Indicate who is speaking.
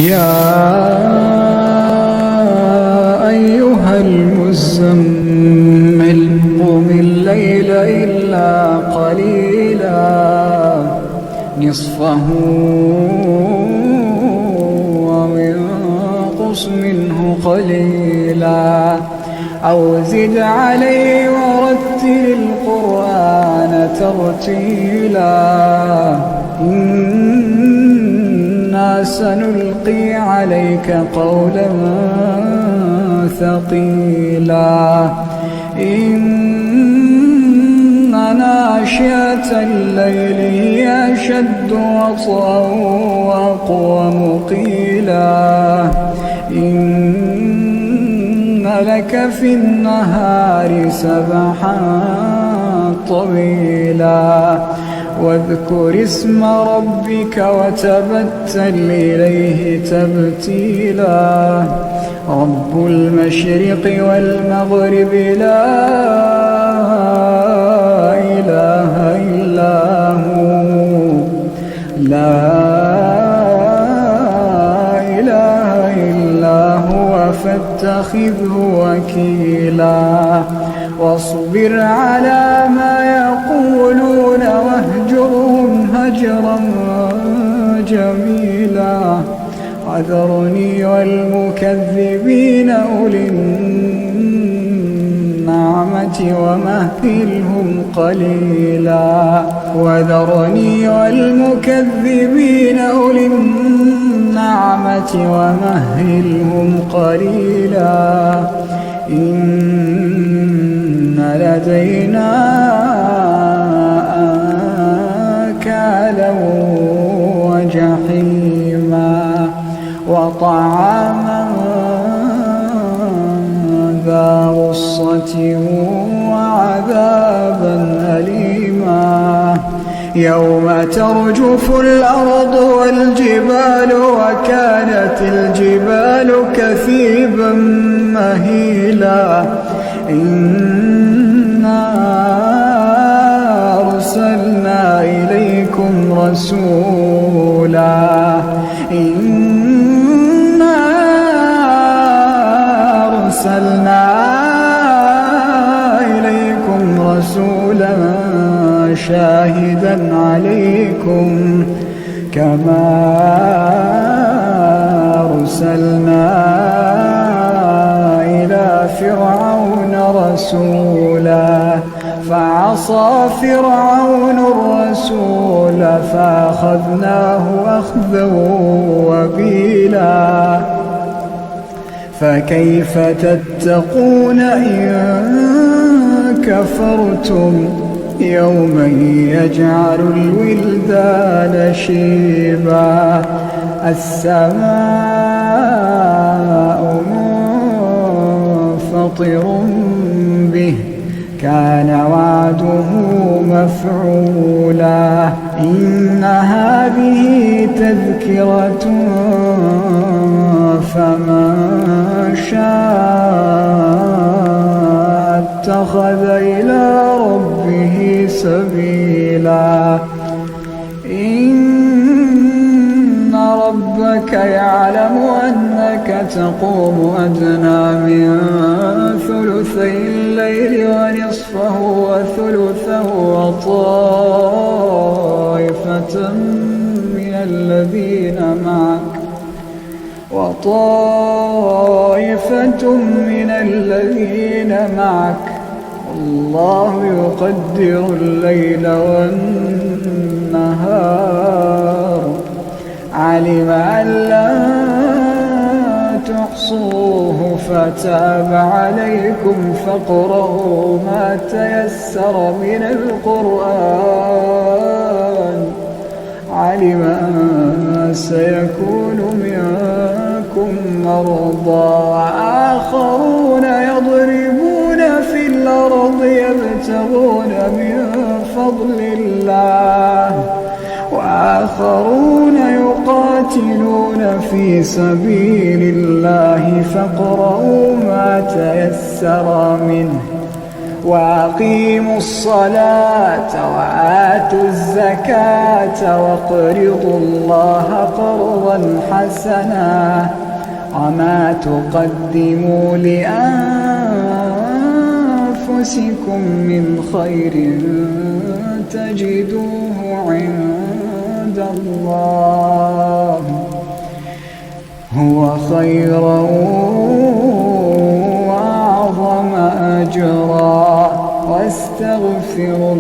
Speaker 1: يا أيها المزمل قم الليل إلا قليلا نصفه أو انقص منه قليلا أو زد عليه ورتل القرآن ترتيلا إنا سنلقي عليك قولا ثقيلا إن ناشئة الليل هي أشد وطئا وأقوم قيلا إن لك في النهار سبحا طويلا واذكر اسم ربك وتبتل إليه تبتيلا رب المشرق والمغرب لا إله إلا هو فاتخذه وكيلا واصبر على ما يقولون واهجرهم هجرا جميلا وذرني والمكذبين أولي النعمة ومهلهم قليلا وذرني والمكذبين أولي النعمة ومهلهم قليلا إن لدينا أنكالا وجحيما وطعاما ذا غصة وعذابا أليما يوم ترجف الأرض والجبال وكانت الجبال كثيبا مهيلا إنا أرسلنا إليكم رسولا إنا أرسلنا إليكم رسولا شاهدا عليكم كما أرسلنا إلى فرعون رسولا فعصى فرعون الرسول فأخذناه أخذا وبيلا فكيف تتقون إن كفرتم يوما يجعل الولدان شيبا السماء منفطر به كان وعده مفعولا إن هذه تذكرة فمن شاء اتخذ إلى ربه سبيلا إن ربك يعلم أنك تقوم أدنى من ثلثي الليل ونصفه وثلثه وطائفة من الذين معك الله يقدر الليل والنهار علم أن لن تحصوه فتاب عليكم فاقرؤوا ما تيسر من القرآن علم أن سيكون منكم مرضى وآخرون يضربون في الأرض يبتغون من فضل الله وآخرون يقاتلون في سبيل الله فاقرؤوا ما تيسر منه وأقيموا الصلاة وآتوا الزكاة وَاقْرِضُوا الله قرضا حسنا وما تقدموا لأنفسكم من خير تجدوه عند الله هو خيرا وأعظم أجرا واستغفروا